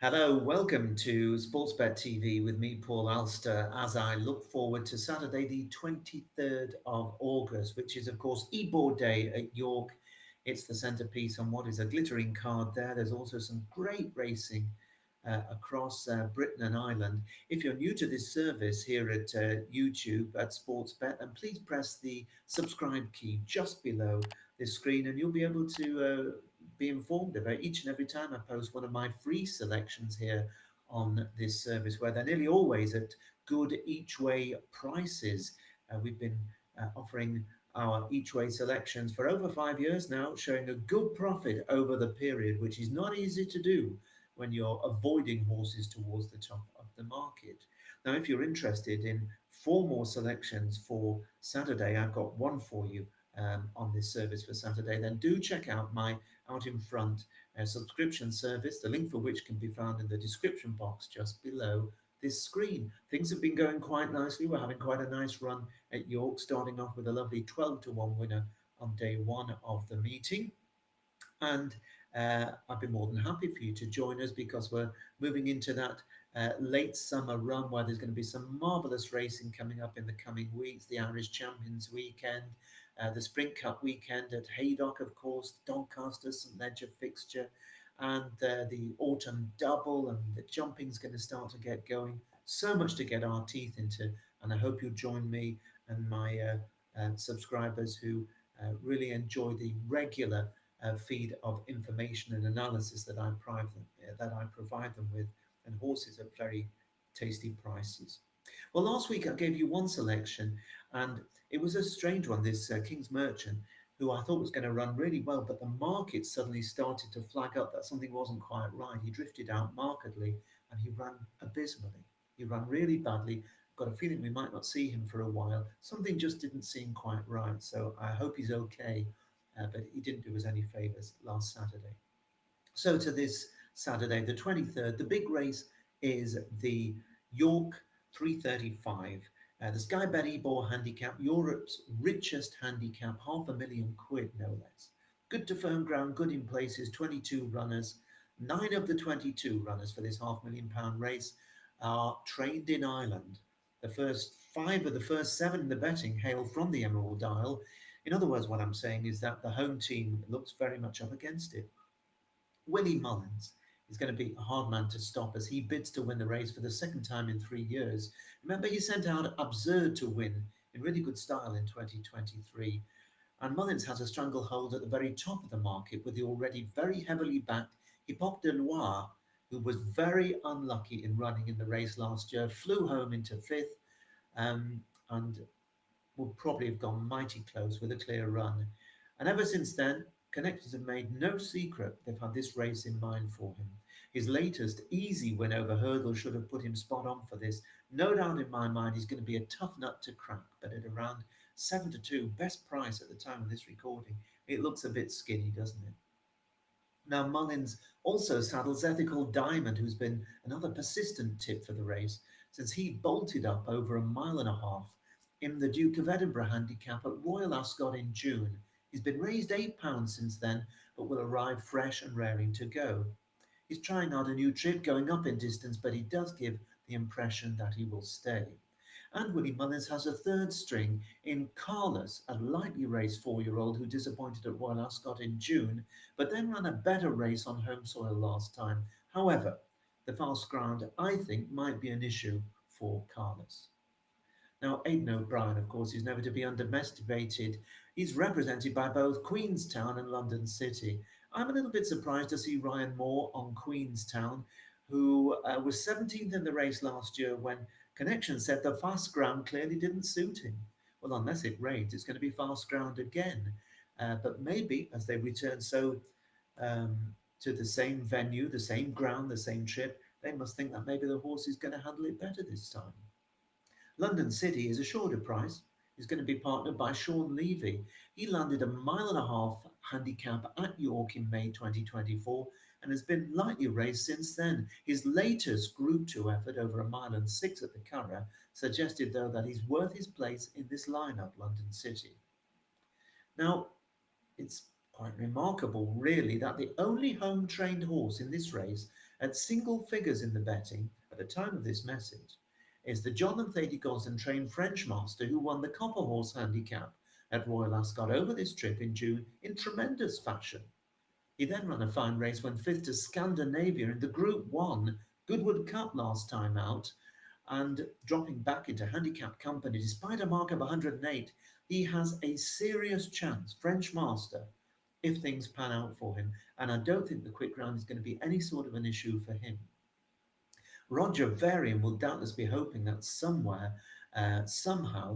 Hello, welcome to Sportsbet TV with me, Paul Alster, as I look forward to Saturday, the 23rd of August, which is, of course, Eboard Day at York. It's the centrepiece on what is a glittering card there. There's also some great racing across Britain and Ireland. If you're new to this service here at YouTube at Sportsbet, then please press the subscribe key just below this screen and you'll be able to be informed about each and every time I post one of my free selections here on this service, where they're nearly always at good each way prices. We've been offering our each way selections for over 5 years now, showing a good profit over the period, which is not easy to do when you're avoiding horses towards the top of the market. Now, if you're interested in four more selections for Saturday, I've got one for you on this service for Saturday, then do check out my Out in Front subscription service, the link for which can be found in the description box just below this screen. Things have been going quite nicely. We're having quite a nice run at York, starting off with a lovely 12 to 1 winner on day one of the meeting. And I'd be more than happy for you to join us because we're moving into that late summer run where there's going to be some marvellous racing coming up in the coming weeks. The Irish Champions weekend, the Sprint Cup weekend at Haydock, of course, Doncaster, St Ledger fixture, and the autumn double, and the jumping's going to start to get going. So much to get our teeth into, and I hope you'll join me and my subscribers who really enjoy the regular feed of information and analysis that I provide them with, and horses at very tasty prices. Well, last week I gave you one selection, and it was a strange one. This King's Merchant, who I thought was going to run really well, but the market suddenly started to flag up that something wasn't quite right. He drifted out markedly, and he ran abysmally. He ran really badly. Got a feeling we might not see him for a while. Something just didn't seem quite right. So I hope he's okay. But he didn't do us any favours last Saturday. So to this Saturday, the 23rd, the big race is the York 335. The Sky Bet Ebor handicap, Europe's richest handicap, £500,000, no less. Good to firm ground, good in places, 22 runners. 9 of the 22 runners for this £500,000 race are trained in Ireland. The first 5 of the first 7 in the betting hail from the Emerald Isle. In other words, what I'm saying is that the home team looks very much up against it. Willie Mullins is going to be a hard man to stop as he bids to win the race for the second time in 3 years. Remember, he sent out Absurd to win in really good style in 2023. And Mullins has a stranglehold at the very top of the market with the already very heavily backed Hippoc de Loire, who was very unlucky in running in the race last year, flew home into fifth, and would probably have gone mighty close with a clear run. And ever since then, connectors have made no secret they've had this race in mind for him. His latest easy win over Hurdle should have put him spot on for this. No doubt in my mind he's going to be a tough nut to crack, but at around 7 to 2, best price at the time of this recording, it looks a bit skinny, doesn't it? Now, Mullins also saddles Ethical Diamond, who's been another persistent tip for the race, since he bolted up over a mile and a half in the Duke of Edinburgh handicap at Royal Ascot in June. He's been raised £8 since then, but will arrive fresh and raring to go. He's trying out a new trip, going up in distance, but he does give the impression that he will stay. And Willie Mullins has a third string in Carlos, a lightly raced 4-year-old who disappointed at Royal Ascot in June, but then ran a better race on home soil last time. However, the fast ground, I think, might be an issue for Carlos. Now, Aidan O'Brien, of course, is never to be underestimated. He's represented by both Queenstown and London City. I'm a little bit surprised to see Ryan Moore on Queenstown, who was 17th in the race last year when Connection said the fast ground clearly didn't suit him. Well, unless it rains, it's going to be fast ground again. But maybe as they return um, to the same venue, the same ground, the same trip, they must think that maybe the horse is going to handle it better this time. London City is a shorter price. He's going to be partnered by Sean Levy. He landed a mile and a half handicap at York in May 2024 and has been lightly raced since then. His latest Group 2 effort over a mile and 6 at the Curragh suggested, though, that he's worth his place in this lineup, London City. Now, it's Quite remarkable, really, that the only home trained horse in this race at single figures in the betting at the time of this message is the John and Thady Gosden trained French master who won the Copper Horse Handicap at Royal Ascot over this trip in June in tremendous fashion. He then ran a fine race, went fifth to Scandinavia in the Group 1 Goodwood Cup last time out, and dropping back into handicap company despite a mark of 108, he has a serious chance, French master, if things pan out for him. And I don't think the quick round is going to be any sort of an issue for him. Roger Varian will doubtless be hoping that somehow,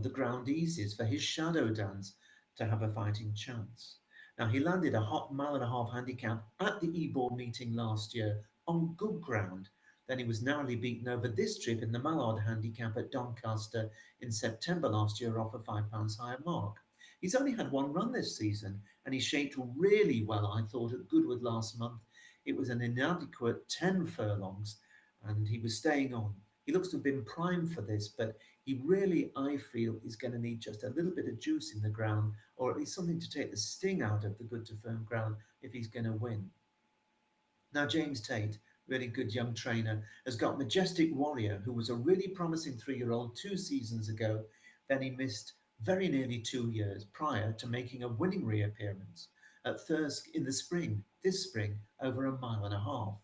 the ground eases for his shadow dance to have a fighting chance. Now, he landed a hot mile and a half handicap at the Ebor meeting last year on good ground. Then he was narrowly beaten over this trip in the Mallard handicap at Doncaster in September last year off a £5 higher mark. He's only had one run this season and he shaped really well, I thought, at Goodwood last month. It was an inadequate 10 furlongs and he was staying on. He looks to have been primed for this, but he really, I feel, is going to need just a little bit of juice in the ground, or at least something to take the sting out of the good to firm ground if he's going to win. Now, James Tate, really good young trainer, has got Majestic Warrior, who was a really promising 3-year-old 2 seasons ago. Then he missed very nearly 2 years prior to making a winning reappearance at Thirsk in the spring, this spring, over a mile and a half.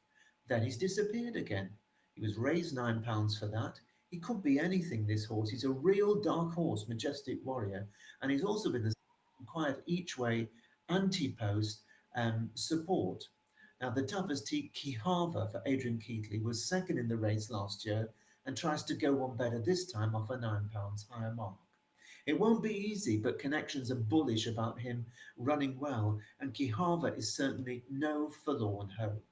Then he's disappeared again. He was raised £9 for that. He could be anything, this horse. He's a real dark horse, Majestic Warrior. And he's also been the quiet each way, anti-post support. Now, the toughest Kihava for Adrian Keatley was second in the race last year and tries to go one better this time off a £9 higher mark. It won't be easy, but connections are bullish about him running well, and Kihava is certainly no forlorn hope.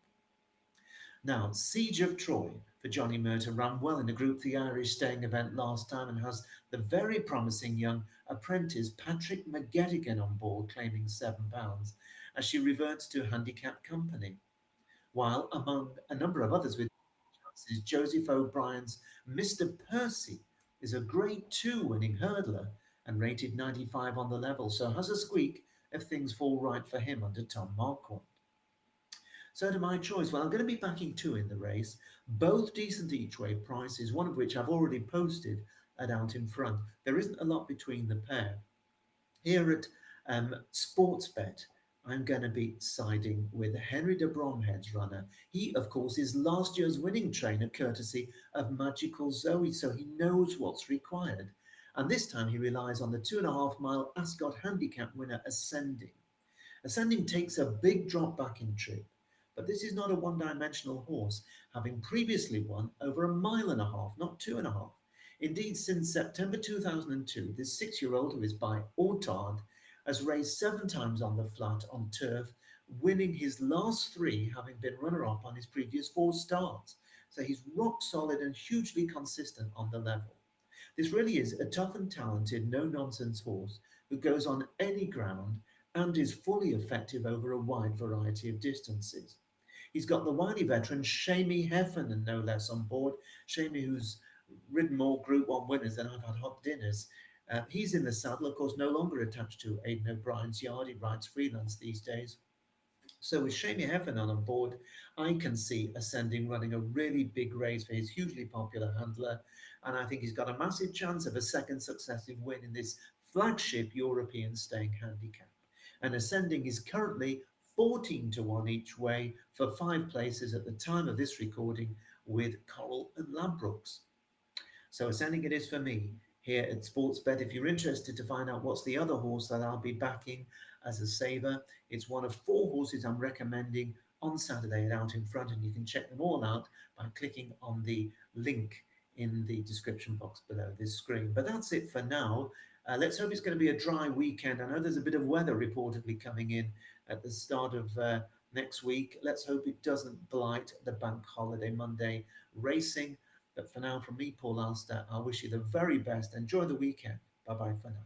Now, Siege of Troy for Johnny Murta ran well in a Group the Irish staying event last time and has the very promising young apprentice Patrick McGettigan on board, claiming £7 as she reverts to handicap company. While among a number of others with chances, Joseph O'Brien's Mr. Percy is a Grade 2 winning hurdler and rated 95 on the level, so has a squeak if things fall right for him under Tom Marquardt. So to my choice, well, I'm going to be backing two in the race, both decent each way prices, one of which I've already posted at Out in Front. There isn't a lot between the pair. Here at Sportsbet, I'm going to be siding with Henry de Bromhead's runner. He, of course, is last year's winning trainer, courtesy of Magical Zoe, so he knows what's required. And this time he relies on the 2.5-mile Ascot handicap winner, Ascending. Ascending takes a big drop back in trip, but this is not a one-dimensional horse, having previously won over a mile and a half, not 2.5. Indeed, since September 2002, this 6-year-old, who is by Autard, has raced 7 times on the flat on turf, winning his last 3, having been runner-up on his previous 4 starts. So he's rock solid and hugely consistent on the level. This really is a tough and talented, no-nonsense horse who goes on any ground and is fully effective over a wide variety of distances. He's got the wily veteran Shamey Heffernan, no less, on board. Shamey, who's ridden more Group 1 winners than I've had hot dinners. He's in the saddle, of course, no longer attached to Aidan O'Brien's yard. He rides freelance these days. So with Shamey Heffernan on board, I can see Ascending running a really big race for his hugely popular handler. And I think he's got a massive chance of a second successive win in this flagship European staying handicap. And Ascending is currently 14 to 1 each way for 5 places at the time of this recording with Coral and Ladbrokes. So Ascending it is for me here at Sportsbet. If you're interested to find out what's the other horse that I'll be backing as a saver, it's one of 4 horses I'm recommending on Saturday at Out in Front, and you can check them all out by clicking on the link in the description box below this screen. But that's it for now. Let's hope it's going to be a dry weekend. I know there's a bit of weather reportedly coming in at the start of next week. Let's hope it doesn't blight the bank holiday Monday racing. But for now, from me, Paul Alster, I wish you the very best. Enjoy the weekend. Bye-bye for now.